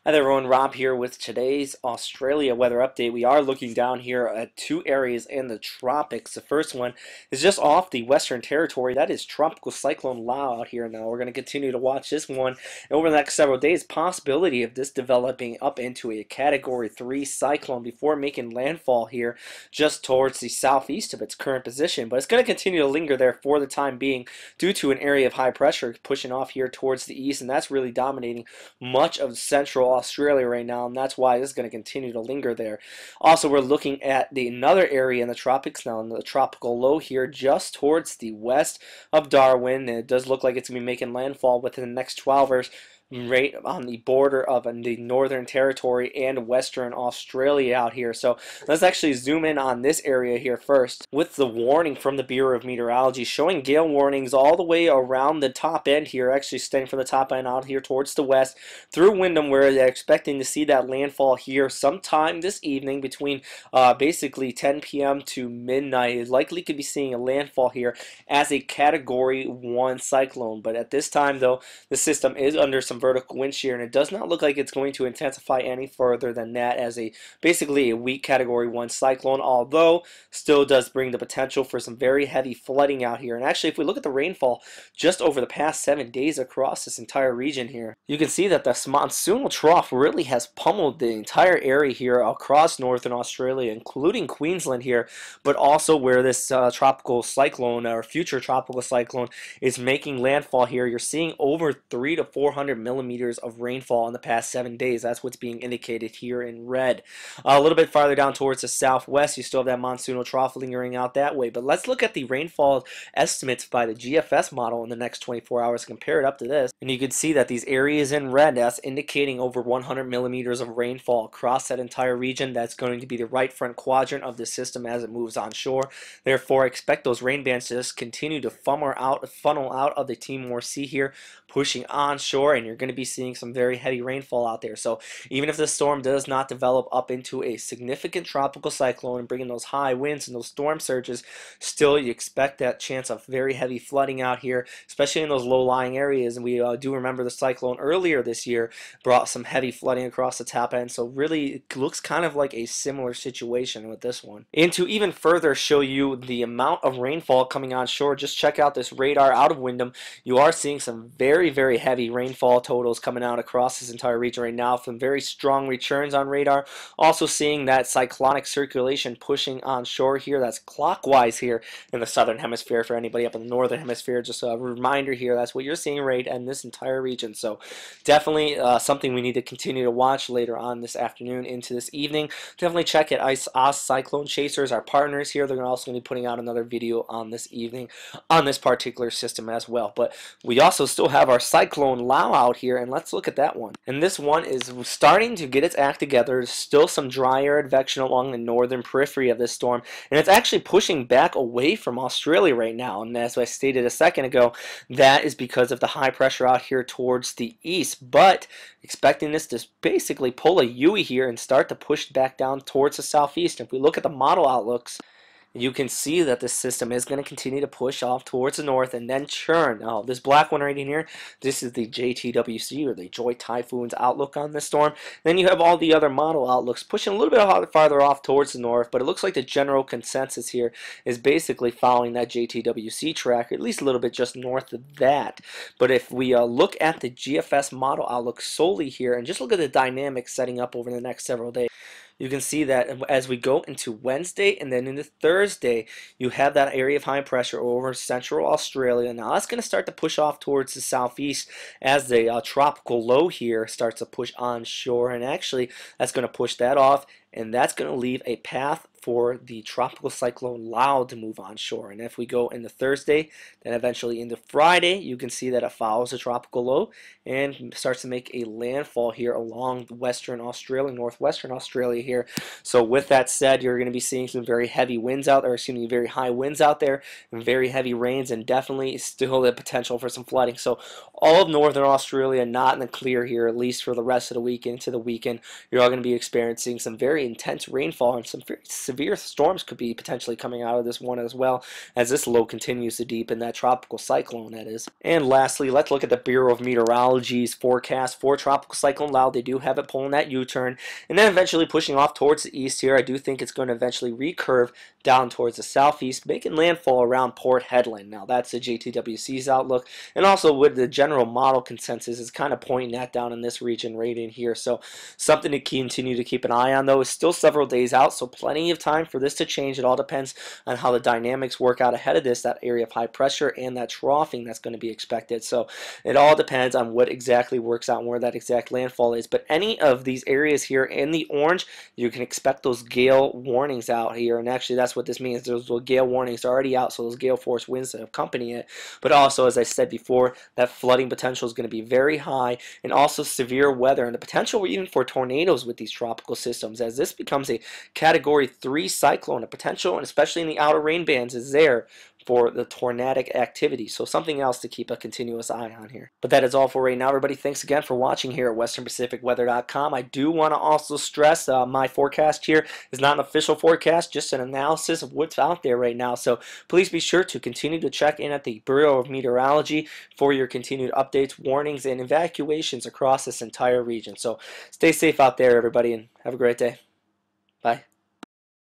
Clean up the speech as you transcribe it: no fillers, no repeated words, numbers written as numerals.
Hi there everyone, Rob here with today's Australia weather update. We are looking down here at two areas in the tropics. The first one is just off the Western Territory. That is Tropical Cyclone Lua out here now. We're going to continue to watch this one. And over the next several days, possibility of this developing up into a Category 3 cyclone before making landfall here just towards the southeast of its current position. But it's going to continue to linger there for the time being due to an area of high pressure pushing off here towards the east, and that's really dominating much of central Australia right now, and that's why this is going to continue to linger there. Also, we're looking at another area in the tropics now, in the tropical low here, just towards the west of Darwin, and it does look like it's going to be making landfall within the next 12 hours, right on the border of the Northern Territory and Western Australia out here. So let's actually zoom in on this area here first with the warning from the Bureau of Meteorology showing gale warnings all the way around the top end here, actually staying from the top end out here towards the west through Wyndham, where they're expecting to see that landfall here sometime this evening between basically 10 p.m. to midnight. It likely could be seeing a landfall here as a Category 1 cyclone, but at this time though the system is under some vertical wind shear, and it does not look like it's going to intensify any further than that as basically a weak Category 1 cyclone, although still does bring the potential for some very heavy flooding out here. And actually, if we look at the rainfall just over the past 7 days across this entire region here, you can see that the monsoonal trough really has pummeled the entire area here across northern Australia, including Queensland here, but also where this tropical cyclone or future tropical cyclone is making landfall here. You're seeing over 300 to 400 millimeters of rainfall in the past 7 days. That's what's being indicated here in red. A little bit farther down towards the southwest, you still have that monsoonal trough lingering out that way. But let's look at the rainfall estimates by the GFS model in the next 24 hours, compare it up to this, and you can see that these areas in red, that's indicating over 100 millimeters of rainfall across that entire region. That's going to be the right front quadrant of the system as it moves onshore. Therefore, expect those rain bands to just continue to funnel out of the Timor Sea here, pushing onshore, and you're going to be seeing some very heavy rainfall out there. So even if the storm does not develop up into a significant tropical cyclone and bringing those high winds and those storm surges, still you expect that chance of very heavy flooding out here, especially in those low-lying areas. And we do remember the cyclone earlier this year brought some heavy flooding across the top end, so really it looks kind of like a similar situation with this one. And to even further show you the amount of rainfall coming onshore, just check out this radar out of Wyndham. You are seeing some very heavy rainfall totals coming out across this entire region right now, some very strong returns on radar. Also seeing that cyclonic circulation pushing onshore here. That's clockwise here in the southern hemisphere. For anybody up in the northern hemisphere, just a reminder here, that's what you're seeing right in this entire region. So definitely something we need to continue to watch later on this afternoon into this evening. Definitely check it. Us Cyclone Chasers, our partners here, they're also going to be putting out another video on this evening on this particular system as well. But we also still have our Cyclone Lua out here, and let's look at that one. And this one is starting to get its act together. There's still some dry air advection along the northern periphery of this storm, and it's actually pushing back away from Australia right now. And as I stated a second ago, that is because of the high pressure out here towards the east, but expecting this to basically pull a U here and start to push back down towards the southeast. If we look at the model outlooks, you can see that this system is going to continue to push off towards the north and then churn. Now, this black one right in here, this is the JTWC, or the Joint Typhoons outlook on this storm. Then you have all the other model outlooks pushing a little bit farther off towards the north, but it looks like the general consensus here is basically following that JTWC track, or at least a little bit just north of that. But if we look at the GFS model outlook solely here and just look at the dynamics setting up over the next several days, you can see that as we go into Wednesday and then into Thursday, you have that area of high pressure over central Australia. Now that's going to start to push off towards the southeast as the tropical low here starts to push onshore, and actually that's going to push that off, and that's going to leave a path for the tropical cyclone Lua to move onshore. And if we go into Thursday, then eventually into Friday, you can see that it follows the tropical low and starts to make a landfall here along western Australia, northwestern Australia here. So with that said, you're going to be seeing some very heavy winds out there, excuse me, very high winds out there, and very heavy rains, and definitely still the potential for some flooding. So all of northern Australia not in the clear here, at least for the rest of the week into the weekend. You're all going to be experiencing some very very intense rainfall, and some very severe storms could be potentially coming out of this one as well, as this low continues to deepen, that tropical cyclone that is. And lastly, let's look at the Bureau of Meteorology's forecast for Tropical Cyclone Lua. They do have it pulling that U-turn, and then eventually pushing off towards the east here. I do think it's going to eventually recurve down towards the southeast, making landfall around Port Hedland. Now, that's the JTWC's outlook, and also with the general model consensus is kind of pointing that down in this region right in here. So something to continue to keep an eye on, though. It's still several days out, so plenty of time for this to change. It all depends on how the dynamics work out ahead of this, that area of high pressure and that troughing that's going to be expected. So it all depends on what exactly works out and where that exact landfall is. But any of these areas here in the orange, you can expect those gale warnings out here, and actually that's what this means. Those gale warnings are already out, so those gale force winds that accompany it. But also, as I said before, that flooding potential is going to be very high, and also severe weather and the potential even for tornadoes with these tropical systems, as this becomes a Category 3 cyclone. The potential, and especially in the outer rain bands, is there for the tornadic activity. So something else to keep a continuous eye on here. But that is all for right now, everybody. Thanks again for watching here at westernpacificweather.com. I do want to also stress my forecast here is not an official forecast, just an analysis of what's out there right now. So please be sure to continue to check in at the Bureau of Meteorology for your continued updates, warnings, and evacuations across this entire region. So stay safe out there, everybody, and have a great day. Bye.